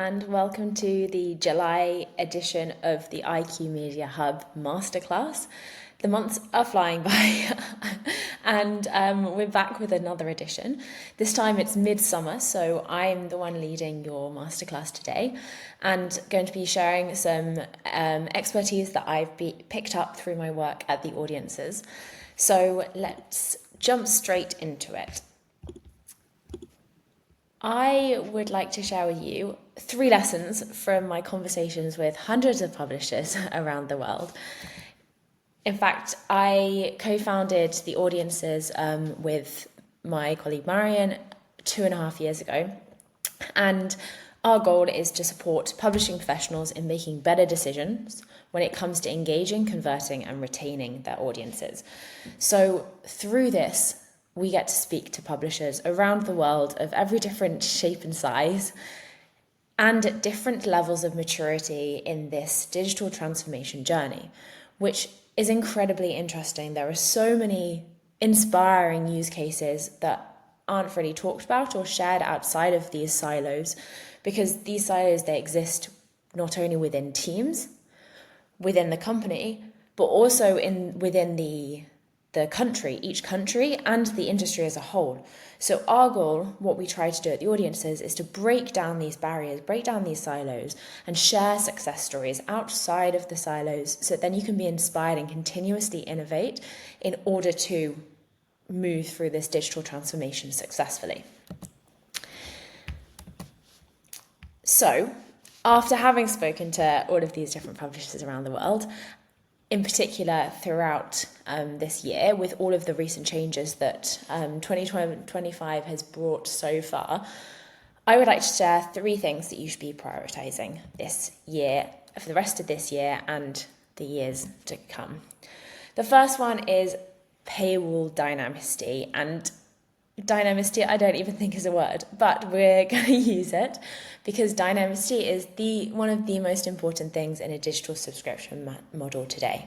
and welcome to the July edition of the IQ Media Hub Masterclass. The months are flying by and we're back with another edition. This time it's midsummer, so I'm the one leading your masterclass today and going to be sharing some expertise that I've picked up through my work at the audiences. So let's jump straight into it. I would like to share with you 3 lessons from my conversations with hundreds of publishers around the world. In fact, I co-founded the audiences with my colleague Marion 2.5 years ago, and our goal is to support publishing professionals in making better decisions when it comes to engaging, converting, and retaining their audiences. So through this, we get to speak to publishers around the world of every different shape and size and at different levels of maturity in this digital transformation journey, which is incredibly interesting. There are so many inspiring use cases that aren't really talked about or shared outside of these silos, because these silos, they exist not only within teams, within the company, but also within the country, each country, and the industry as a whole. So our goal, what we try to do at the audiences, is to break down these barriers, break down these silos, and share success stories outside of the silos, so that then you can be inspired and continuously innovate in order to move through this digital transformation successfully. So, after having spoken to all of these different publishers around the world, in particular throughout this year, with all of the recent changes that 2025 has brought so far, I would like to share 3 things that you should be prioritising this year, for the rest of this year and the years to come. The first one is paywall dynamicity, and dynamicity I don't even think is a word, but we're going to use it because dynamicity is one of the most important things in a digital subscription model today.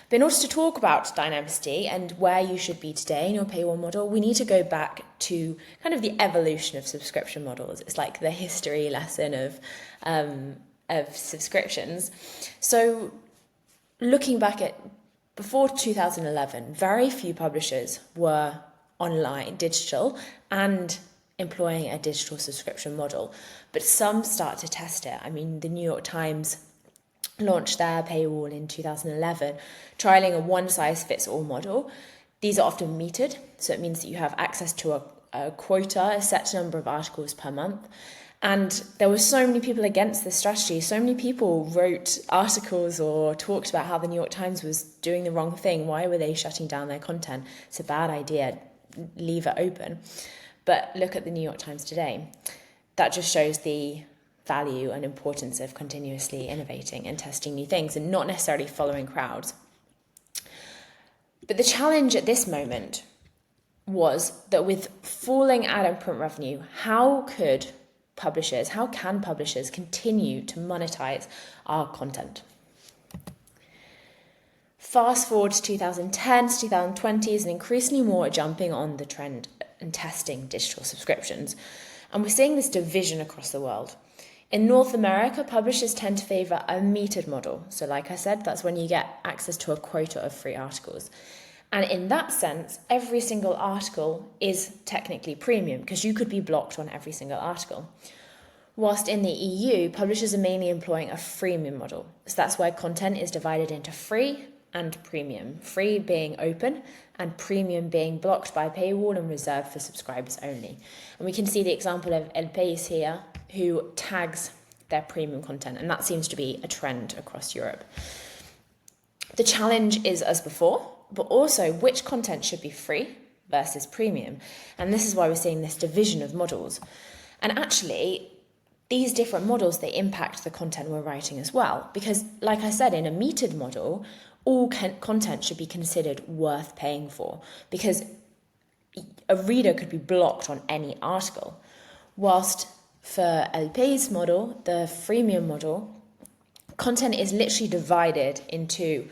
But in order to talk about dynamicity and where you should be today in your paywall model, we need to go back to kind of the evolution of subscription models. It's like the history lesson of subscriptions. So looking back at before 2011, very few publishers were online, digital, and employing a digital subscription model. But some start to test it. I mean, the New York Times launched their paywall in 2011, trialing a one-size-fits-all model. These are often metered, so it means that you have access to a quota, a set number of articles per month. And there were so many people against this strategy. So many people wrote articles or talked about how the New York Times was doing the wrong thing. Why were they shutting down their content? It's a bad idea. Leave it open. But look at the New York Times today. That just shows the value and importance of continuously innovating and testing new things and not necessarily following crowds. But the challenge at this moment was that with falling ad and print revenue, how can publishers continue to monetize our content? Fast forward to 2010s, 2020s, and increasingly more are jumping on the trend and testing digital subscriptions. And we're seeing this division across the world. In North America, publishers tend to favour a metered model. So like I said, that's when you get access to a quota of free articles. And in that sense, every single article is technically premium because you could be blocked on every single article. Whilst in the EU, publishers are mainly employing a freemium model. So that's where content is divided into free and premium, free being open and premium being blocked by paywall and reserved for subscribers only. And we can see the example of El País here, who tags their premium content, and that seems to be a trend across Europe. The challenge is as before, but also which content should be free versus premium. And this is why we're seeing this division of models. And actually, these different models, they impact the content we're writing as well. Because like I said, in a metered model, all content should be considered worth paying for, because a reader could be blocked on any article. Whilst for LP's model, the freemium model, content is literally divided into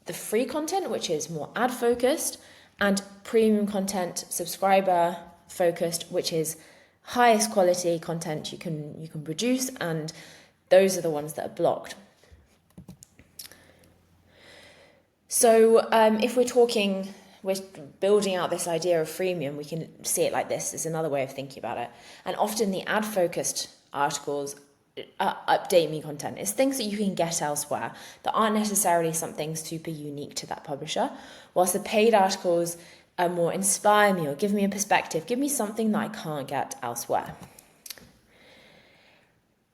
the free content, which is more ad focused, and premium content, subscriber focused, which is highest quality content you can produce, and those are the ones that are blocked. So if we're building out this idea of freemium, we can see it like this. It's another way of thinking about it. And often the ad-focused articles, update me content, is things that you can get elsewhere that aren't necessarily something super unique to that publisher, whilst the paid articles are more inspire me or give me a perspective, give me something that I can't get elsewhere.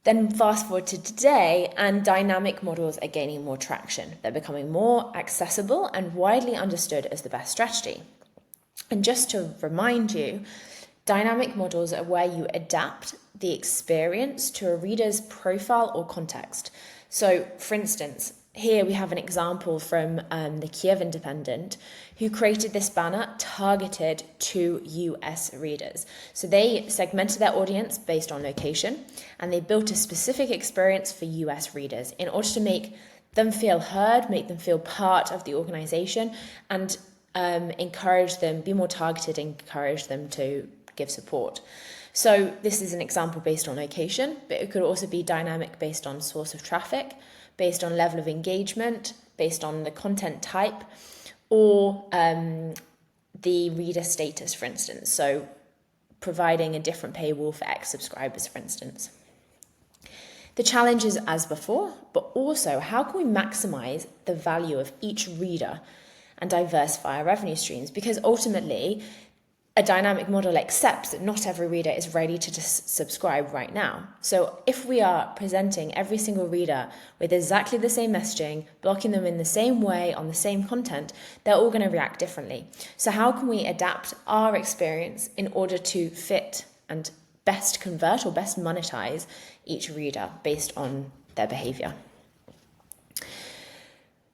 Then fast forward to today, and dynamic models are gaining more traction. They're becoming more accessible and widely understood as the best strategy. And just to remind you, dynamic models are where you adapt the experience to a reader's profile or context. So, for instance, here we have an example from the Kiev Independent, who created this banner targeted to US readers. So they segmented their audience based on location, and they built a specific experience for US readers in order to make them feel heard, make them feel part of the organization, and encourage them, be more targeted, encourage them to give support. So this is an example based on location, but it could also be dynamic based on source of traffic, based on level of engagement, based on the content type, or the reader status, for instance. So providing a different paywall for X subscribers, for instance. The challenge is as before, but also how can we maximize the value of each reader and diversify our revenue streams? Because ultimately, a dynamic model accepts that not every reader is ready to just subscribe right now. So if we are presenting every single reader with exactly the same messaging, blocking them in the same way on the same content, they're all going to react differently. So how can we adapt our experience in order to fit and best convert or best monetize each reader based on their behavior?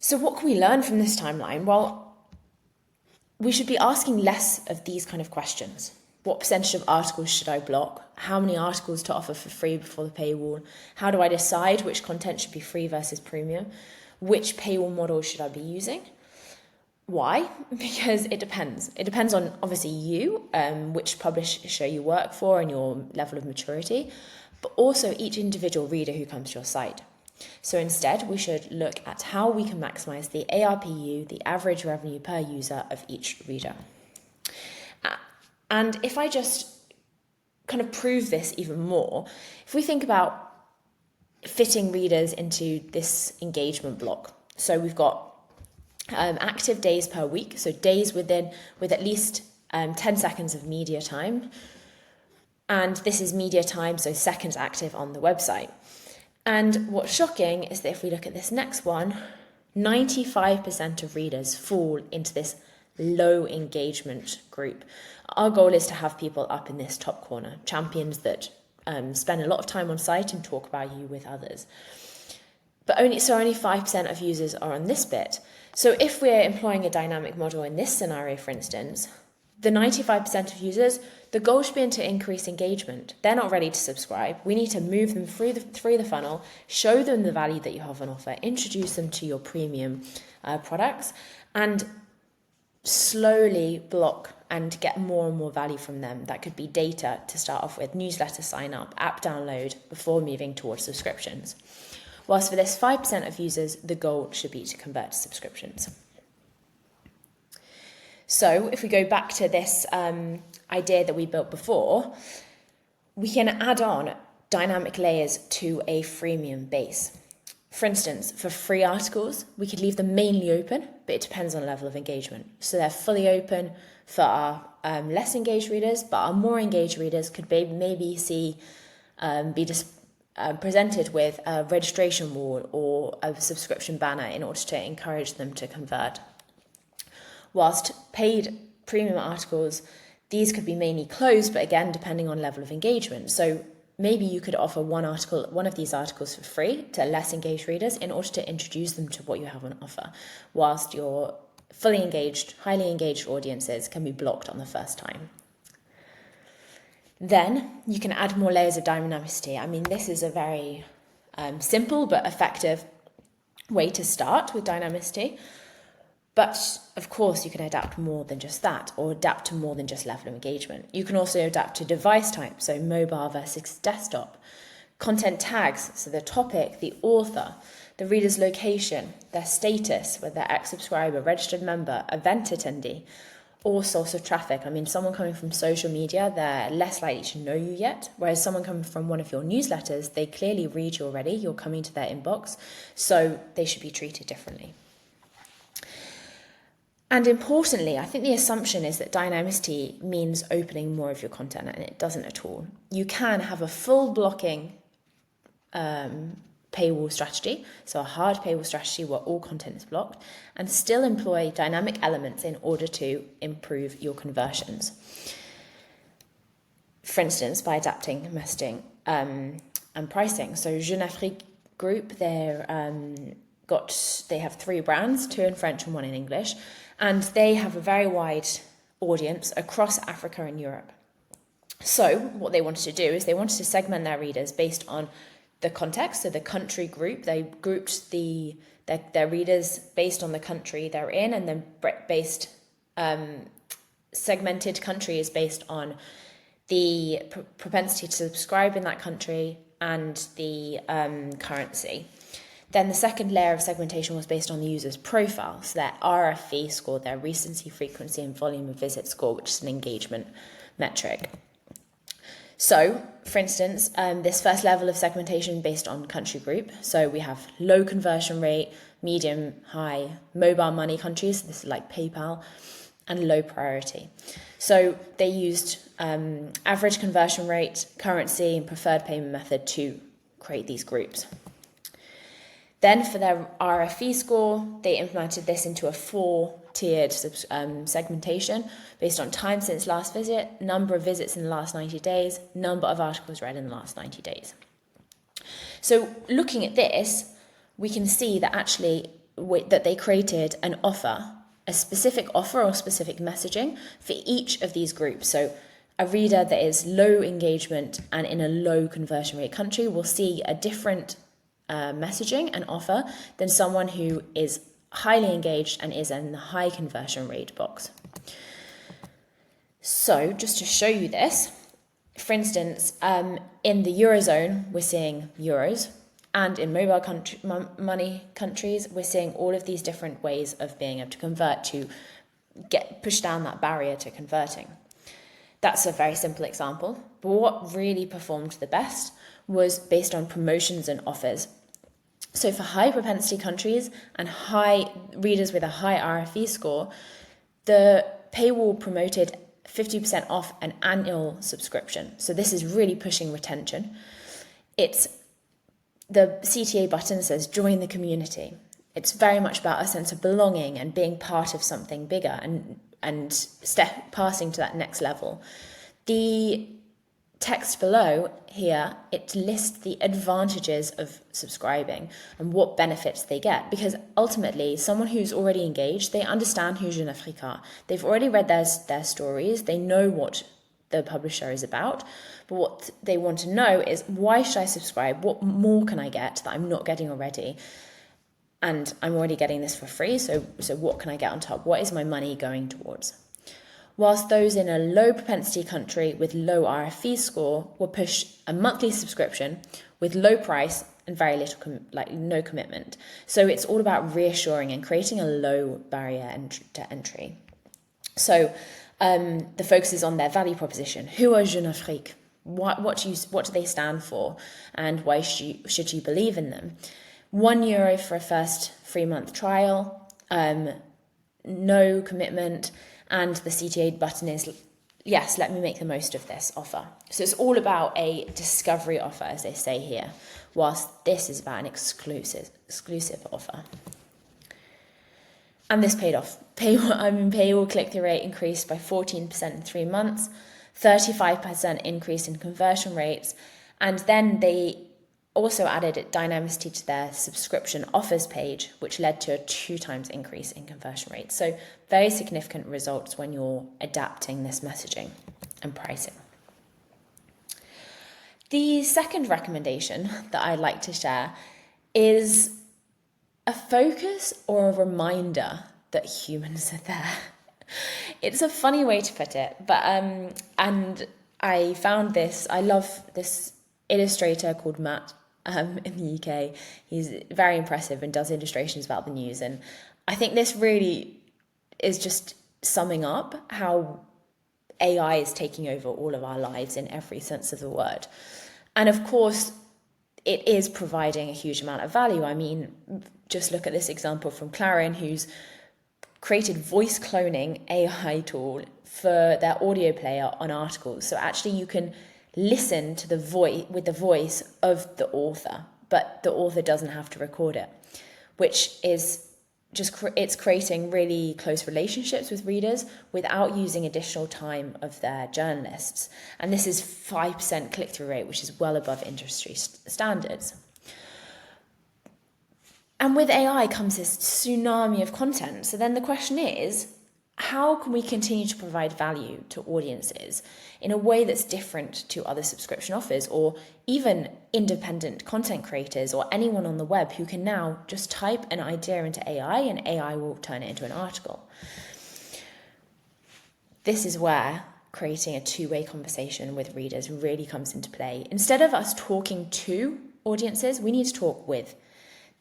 So what can we learn from this timeline? Well, we should be asking less of these kind of questions. What percentage of articles should I block? How many articles to offer for free before the paywall? How do I decide which content should be free versus premium? Which paywall model should I be using? Why? Because it depends. It depends on, obviously, you, which publisher you work for and your level of maturity, but also each individual reader who comes to your site. So instead, we should look at how we can maximize the ARPU, the average revenue per user of each reader. And if I just kind of prove this even more, if we think about fitting readers into this engagement block, so we've got active days per week, so days with at least 10 seconds of media time. And this is media time, so seconds active on the website. And what's shocking is that if we look at this next one, 95% of readers fall into this low engagement group. Our goal is to have people up in this top corner, champions that spend a lot of time on site and talk about you with others. But only 5% of users are on this bit. So if we're employing a dynamic model in this scenario, for instance, the 95% of users, the goal should be to increase engagement. They're not ready to subscribe. We need to move them through the funnel, show them the value that you have on offer, introduce them to your premium products, and slowly block and get more and more value from them. That could be data to start off with, newsletter sign up, app download, before moving towards subscriptions. Whilst for this 5% of users, the goal should be to convert to subscriptions. So if we go back to this idea that we built before, we can add on dynamic layers to a freemium base. For instance, for free articles, we could leave them mainly open, but it depends on level of engagement. So they're fully open for our less engaged readers, but our more engaged readers could maybe be presented with a registration wall or a subscription banner in order to encourage them to convert. Whilst paid premium articles, these could be mainly closed, but again, depending on level of engagement. So maybe you could offer one of these articles for free to less engaged readers in order to introduce them to what you have on offer, whilst your fully engaged, highly engaged audiences can be blocked on the first time. Then you can add more layers of dynamicity. I mean, this is a very simple but effective way to start with dynamicity. But of course, you can adapt more than just that, or adapt to more than just level of engagement. You can also adapt to device type, so mobile versus desktop. Content tags, so the topic, the author, the reader's location, their status, whether they're ex-subscriber, registered member, event attendee, or source of traffic. I mean, someone coming from social media, they're less likely to know you yet, whereas someone coming from one of your newsletters, they clearly read you already, you're coming to their inbox, so they should be treated differently. And importantly, I think the assumption is that dynamicity means opening more of your content, and it doesn't at all. You can have a full blocking paywall strategy, so a hard paywall strategy where all content is blocked, and still employ dynamic elements in order to improve your conversions. For instance, by adapting messaging and pricing. So Jeune Afrique Group, they have 3 brands, 2 in French and 1 in English, and they have a very wide audience across Africa and Europe. So what they wanted to do is they wanted to segment their readers based on the context, so the country group. They grouped their readers based on the country they're in, and then segmented countries based on the propensity to subscribe in that country and the currency. Then the second layer of segmentation was based on the user's profile, so their RFV score, their recency, frequency, and volume of visit score, which is an engagement metric. So, for instance, this first level of segmentation based on country group. So we have low conversion rate, medium, high, mobile money countries, this is like PayPal, and low priority. So they used average conversion rate, currency, and preferred payment method to create these groups. Then for their RFV score, they implemented this into a 4-tiered segmentation based on time since last visit, number of visits in the last 90 days, number of articles read in the last 90 days. So looking at this, we can see that actually that they created an offer, a specific offer or specific messaging for each of these groups. So a reader that is low engagement and in a low conversion rate country will see a different messaging and offer than someone who is highly engaged and is in the high conversion rate box. So just to show you this, for instance, in the Eurozone, we're seeing euros, and in mobile money countries, we're seeing all of these different ways of being able to convert to push down that barrier to converting. That's a very simple example, but what really performed the best was based on promotions and offers. So for high propensity countries and high readers with a high RFV score, the paywall promoted 50% off an annual subscription. So this is really pushing retention. It's the CTA button says join the community. It's very much about a sense of belonging and being part of something bigger and passing to that next level. The text below here, it lists the advantages of subscribing and what benefits they get, because ultimately someone who's already engaged, they understand who Jeune Afrique are. They've already read their stories, they know what the publisher is about, but what they want to know is, why should I subscribe? What more can I get that I'm not getting already? And I'm already getting this for free, so what can I get on top? What is my money going towards? Whilst those in a low propensity country with low RFV score will push a monthly subscription with low price and very little, no commitment. So it's all about reassuring and creating a low barrier to entry. So the focus is on their value proposition. Who are Jeune Afrique? What do they stand for? And why should you believe in them? €1 for a first 3-month trial, no commitment, and the CTA button is, yes, let me make the most of this offer. So it's all about a discovery offer, as they say here, whilst this is about an exclusive offer. And this paid off. Paywall click-through rate increased by 14% in 3 months, 35% increase in conversion rates, and then they also added dynamicity to their subscription offers page, which led to a 2 times increase in conversion rates. So very significant results when you're adapting this messaging and pricing. The second recommendation that I'd like to share is a focus or a reminder that humans are there. It's a funny way to put it, but and I found this. I love this illustrator called Matt in the UK. He's very impressive and does illustrations about the news, and I think this really is just summing up how AI is taking over all of our lives in every sense of the word. And of course, it is providing a huge amount of value. I mean, just look at this example from Clarion, who's created voice cloning AI tool for their audio player on articles. So actually you can listen to the voice with the voice of the author, but the author doesn't have to record it, which is just it's creating really close relationships with readers without using additional time of their journalists. And this is 5% click-through rate, which is well above industry standards. And with AI comes this tsunami of content. So then the question is, how can we continue to provide value to audiences in a way that's different to other subscription offers, or even independent content creators or anyone on the web who can now just type an idea into AI and AI will turn it into an article? This is where creating a two-way conversation with readers really comes into play. Instead of us talking to audiences, we need to talk with.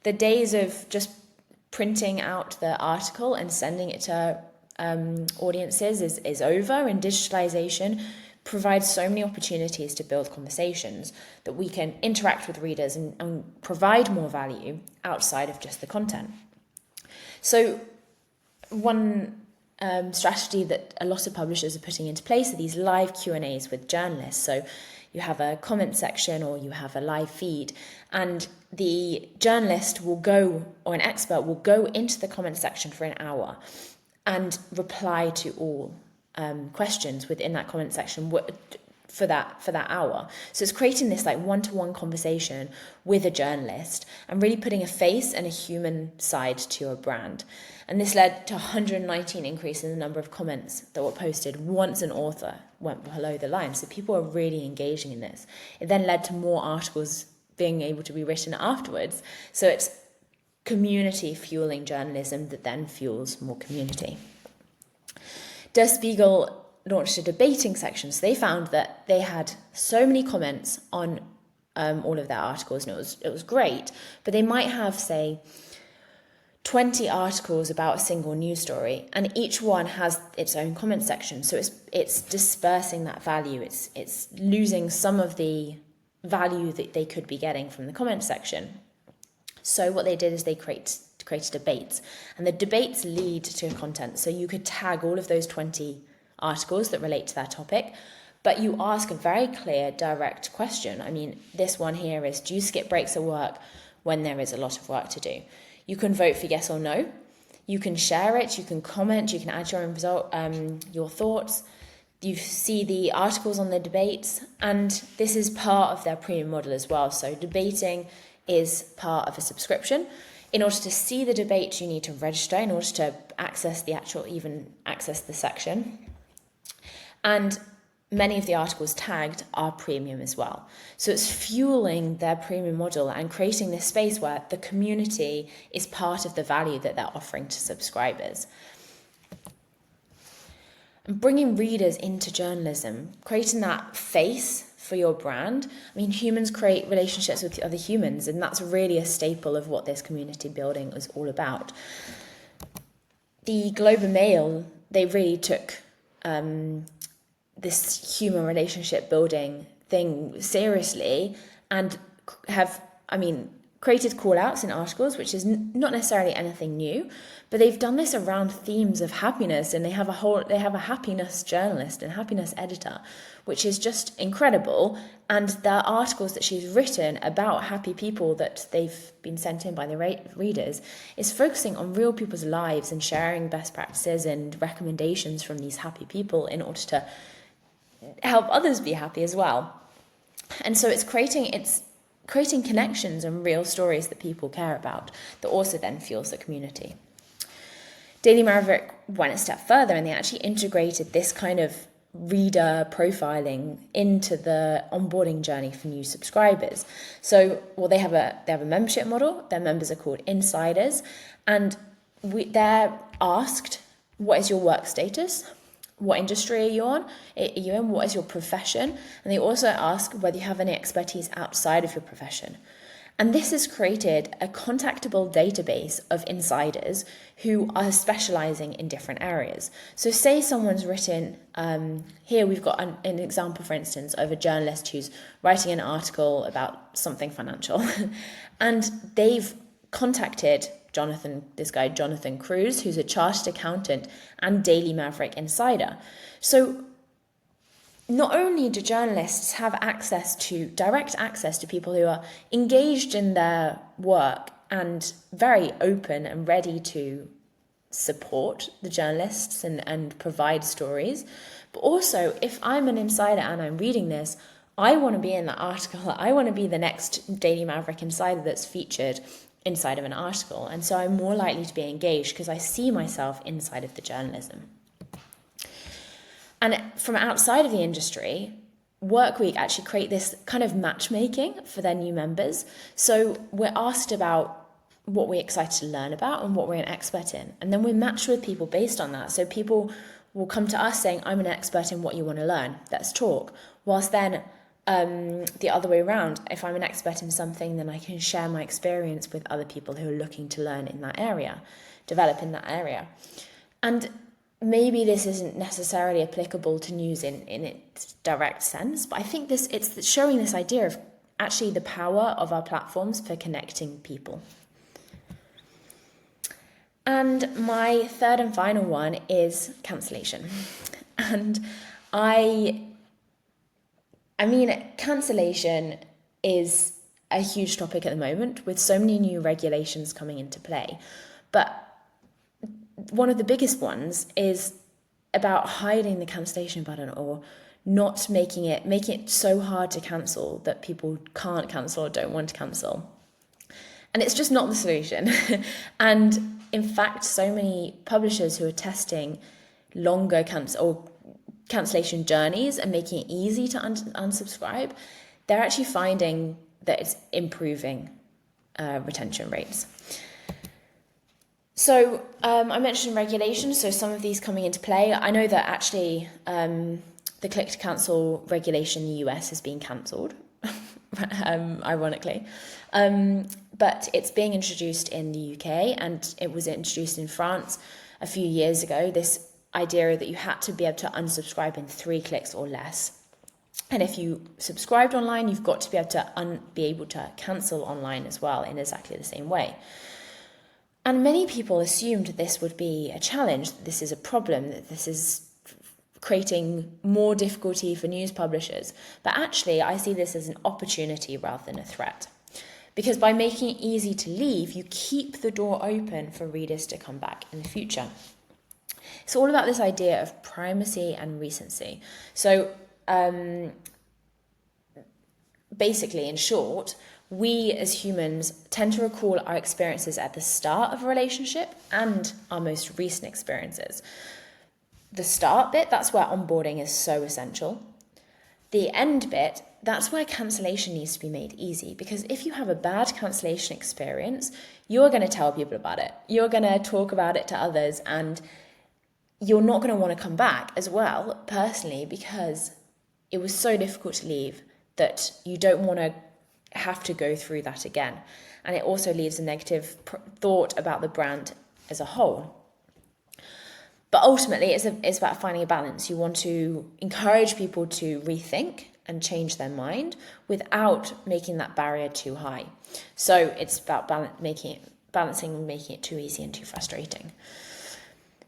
The days of just printing out the article and sending it to audiences is over, and digitalization provides so many opportunities to build conversations that we can interact with readers and provide more value outside of just the content. So one strategy that a lot of publishers are putting into place are these live Q&As with journalists. So you have a comment section or you have a live feed, and the journalist will go, or an expert will go into the comment section for an hour and reply to all questions within that comment section for that hour. So it's creating this like one-to-one conversation with a journalist and really putting a face and a human side to your brand. And this led to 119 increase in the number of comments that were posted once an author went below the line. So people are really engaging in this. It then led to more articles being able to be written afterwards. So it's community fueling journalism that then fuels more community. Der Spiegel launched a debating section. So they found that they had so many comments on all of their articles, and it was great, but they might have, say, 20 articles about a single news story, and each one has its own comment section. So it's dispersing that value. It's losing some of the value that they could be getting from the comment section. So what they did is they created debates, and the debates lead to content. So you could tag all of those 20 articles that relate to that topic, but you ask a very clear, direct question. I mean, this one here is, do you skip breaks at work when there is a lot of work to do? You can vote for yes or no. You can share it, you can comment, you can add your own result, your thoughts. You see the articles on the debates, and this is part of their premium model as well. So debating is part of a subscription. In order to see the debate, you need to register in order to access the section. And many of the articles tagged are premium as well. So it's fueling their premium model and creating this space where the community is part of the value that they're offering to subscribers. And bringing readers into journalism, creating that face for your brand. I mean, humans create relationships with other humans, and that's really a staple of what this community building is all about. The Globe and Mail, they really took this human relationship building thing seriously and have, created call-outs in articles, which is not necessarily anything new, but they've done this around themes of happiness, and they have a happiness journalist and happiness editor, which is just incredible. And there are articles that she's written about happy people that they've been sent in by the readers is focusing on real people's lives and sharing best practices and recommendations from these happy people in order to help others be happy as well. And so it's creating connections and real stories that people care about that also then fuels the community. Daily Maverick went a step further, and they actually integrated this kind of reader profiling into the onboarding journey for new subscribers. So, they have a membership model. Their members are called insiders, and they're asked, what is your work status? What industry are you in? What is your profession? And they also ask whether you have any expertise outside of your profession. And this has created a contactable database of insiders who are specializing in different areas. So say someone's written, here we've got an example, for instance, of a journalist who's writing an article about something financial. And they've contacted Jonathan Cruz, who's a chartered accountant and Daily Maverick insider. So not only do journalists have direct access to people who are engaged in their work and very open and ready to support the journalists and provide stories, but also if I'm an insider and I'm reading this, I want to be in that article. I want to be the next Daily Maverick insider that's featured inside of an article. And so I'm more likely to be engaged because I see myself inside of the journalism. And from outside of the industry, Workweek actually create this kind of matchmaking for their new members. So we're asked about what we're excited to learn about and what we're an expert in. And then we match with people based on that. So people will come to us saying, I'm an expert in what you want to learn. Let's talk. Whilst then the other way around, if I'm an expert in something, then I can share my experience with other people who are looking to learn in that area, develop in that area. And maybe this isn't necessarily applicable to news in its direct sense, but I think it's showing this idea of actually the power of our platforms for connecting people. And my third and final one is cancellation. And I mean, cancellation is a huge topic at the moment with so many new regulations coming into play. But one of the biggest ones is about hiding the cancellation button or not making it so hard to cancel that people can't cancel or don't want to cancel. And it's just not the solution. And in fact, so many publishers who are testing longer cancellation journeys and making it easy to unsubscribe, they're actually finding that it's improving retention rates. So I mentioned regulations, so some of these coming into play. I know that actually the click to cancel regulation in the US has been cancelled, ironically. But it's being introduced in the UK and it was introduced in France a few years ago, this idea that you had to be able to unsubscribe in 3 clicks or less. And if you subscribed online, you've got to be able to cancel online as well in exactly the same way. And many people assumed this would be a challenge, that this is a problem, that this is creating more difficulty for news publishers. But actually, I see this as an opportunity rather than a threat. Because by making it easy to leave, you keep the door open for readers to come back in the future. It's all about this idea of primacy and recency. So basically, in short, we as humans tend to recall our experiences at the start of a relationship and our most recent experiences. The start bit, that's where onboarding is so essential. The end bit, that's where cancellation needs to be made easy, because if you have a bad cancellation experience, you're going to tell people about it. You're going to talk about it to others, and you're not going to want to come back as well, personally, because it was so difficult to leave that you don't want to have to go through that again. And it also leaves a negative thought about the brand as a whole. But ultimately, it's about finding a balance. You want to encourage people to rethink and change their mind without making that barrier too high. So it's about balancing and making it too easy and too frustrating.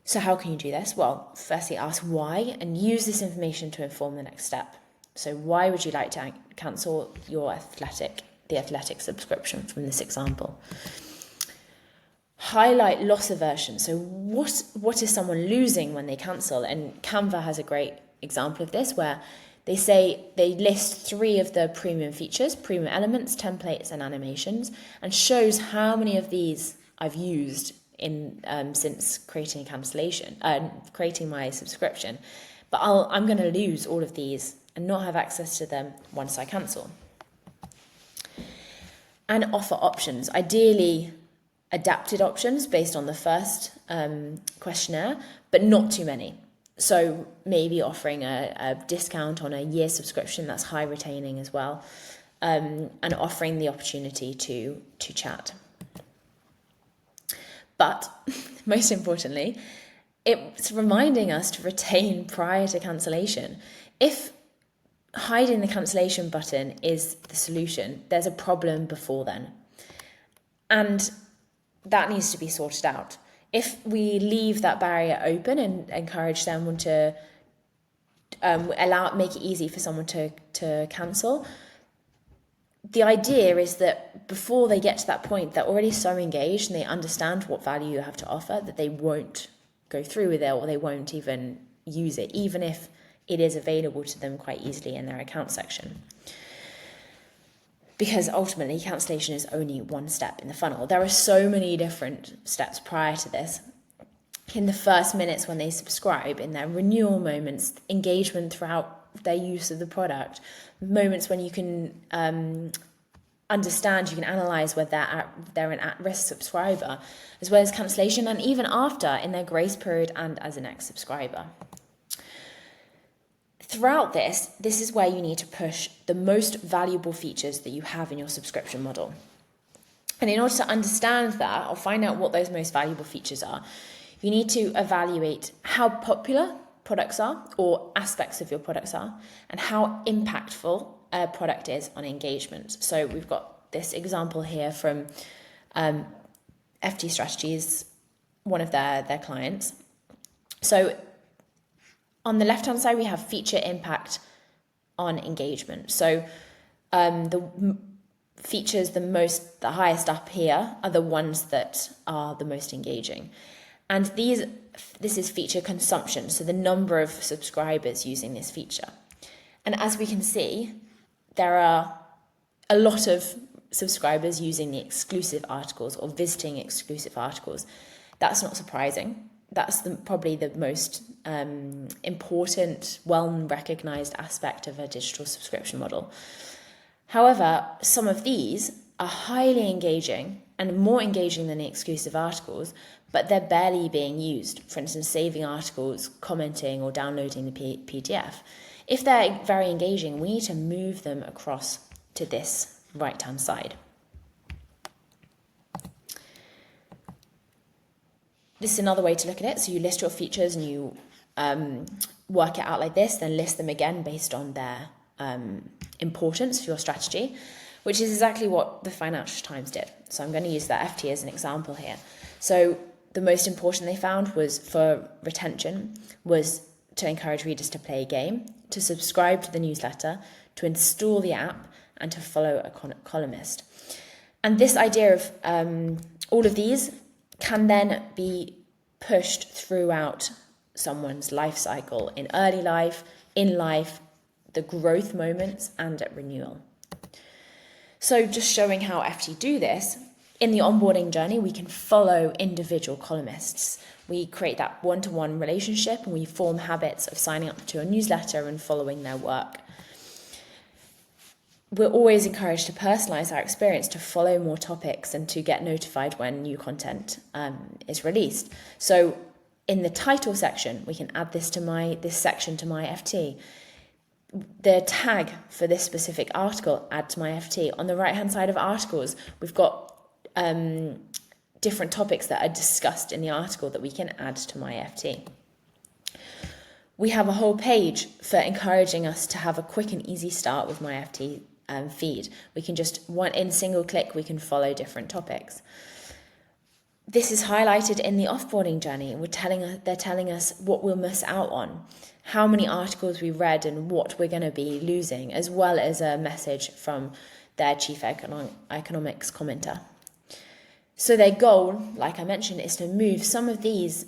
So how can you do this? Well, firstly, ask why and use this information to inform the next step. So why would you like to cancel the Athletic subscription from this example? Highlight loss aversion. So what is someone losing when they cancel? And Canva has a great example of this, where they say they list 3 of the premium features, premium elements, templates, and animations, and shows how many of these I've used in since creating my subscription. But I'm going to lose all of these and not have access to them once I cancel. And offer options. Ideally, adapted options based on the first questionnaire, but not too many. So maybe offering a discount on a year subscription that's high retaining as well, and offering the opportunity to chat. But most importantly, it's reminding us to retain prior to cancellation. If hiding the cancellation button is the solution, there's a problem before then. And that needs to be sorted out. If we leave that barrier open and encourage someone to make it easy for someone to cancel, the idea is that before they get to that point, they're already so engaged and they understand what value you have to offer that they won't go through with it, or they won't even use it, even if it is available to them quite easily in their account section. Because ultimately, cancellation is only one step in the funnel. There are so many different steps prior to this. In the first minutes when they subscribe, in their renewal moments, engagement throughout their use of the product, moments when you can understand, you can analyse whether they're an at-risk subscriber, as well as cancellation, and even after, in their grace period and as an ex-subscriber. Throughout this is where you need to push the most valuable features that you have in your subscription model. And in order to understand that, or find out what those most valuable features are, you need to evaluate how popular products are, or aspects of your products are, and how impactful a product is on engagement. So we've got this example here from FT Strategies, one of their clients. So on the left-hand side, we have feature impact on engagement. So the features the highest up here are the ones that are the most engaging. And this is feature consumption, so the number of subscribers using this feature. And as we can see, there are a lot of subscribers using the exclusive articles or visiting exclusive articles. That's not surprising. That's probably the most important, well-recognized aspect of a digital subscription model. However, some of these are highly engaging and more engaging than the exclusive articles, but they're barely being used. For instance, saving articles, commenting, or downloading the PDF. If they're very engaging, we need to move them across to this right-hand side. This is another way to look at it. So you list your features and you work it out like this, then list them again based on their importance for your strategy, which is exactly what the Financial Times did. So I'm going to use that FT as an example here. So the most important they found was for retention was to encourage readers to play a game, to subscribe to the newsletter, to install the app, and to follow a columnist. And this idea of all of these can then be pushed throughout someone's life cycle, in early life, in life, the growth moments, and at renewal. So just showing how FT do this, in the onboarding journey, we can follow individual columnists. We create that one-to-one relationship and we form habits of signing up to a newsletter and following their work. We're always encouraged to personalize our experience, to follow more topics and to get notified when new content is released. So in the title section, we can add this section to my FT. The tag for this specific article, add to my FT. On the right-hand side of articles, we've got different topics that are discussed in the article that we can add to my FT. We have a whole page for encouraging us to have a quick and easy start with my FT feed. We can just, in single click, we can follow different topics. This is highlighted in the offboarding journey. They're telling us what we'll miss out on, how many articles we read and what we're going to be losing, as well as a message from their chief economics commenter. So their goal, like I mentioned, is to move some of these,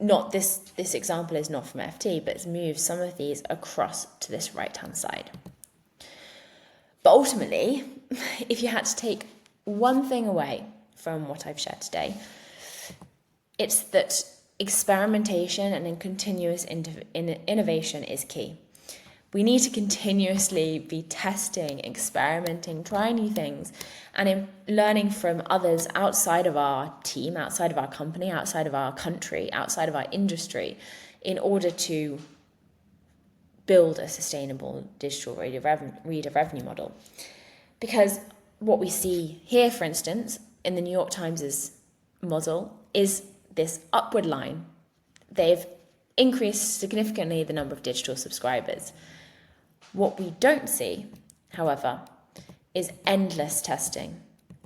not this example is not from FT, but it's move some of these across to this right-hand side. But ultimately, if you had to take one thing away from what I've shared today, it's that experimentation and continuous innovation is key. We need to continuously be testing, experimenting, trying new things, and learning from others outside of our team, outside of our company, outside of our country, outside of our industry, in order to build a sustainable digital reader revenue model. Because what we see here, for instance, in the New York Times' model is this upward line. They've increased significantly the number of digital subscribers. What we don't see, however, is endless testing,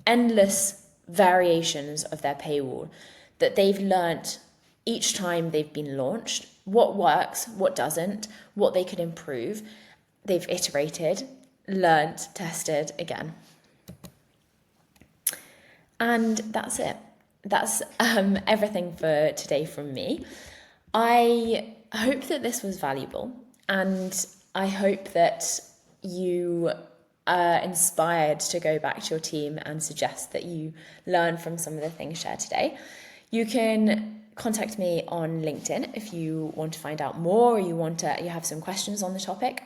endless variations of their paywall that they've learnt each time they've been launched, what works, what doesn't, what they could improve. They've iterated, learnt, tested again. And that's it. That's everything for today from me. I hope that this was valuable, and I hope that you are inspired to go back to your team and suggest that you learn from some of the things shared today. You can contact me on LinkedIn if you want to find out more, or you have some questions on the topic.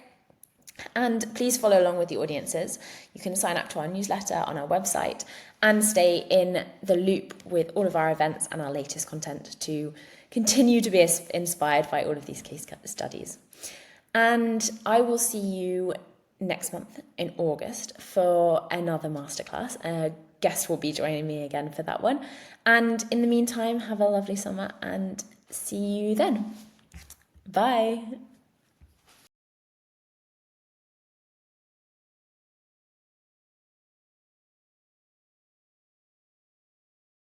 And please follow along with the audiences. You can sign up to our newsletter on our website and stay in the loop with all of our events and our latest content to continue to be inspired by all of these case studies. And I will see you next month in August for another masterclass. A guest will be joining me again for that one. And in the meantime, have a lovely summer and see you then. Bye.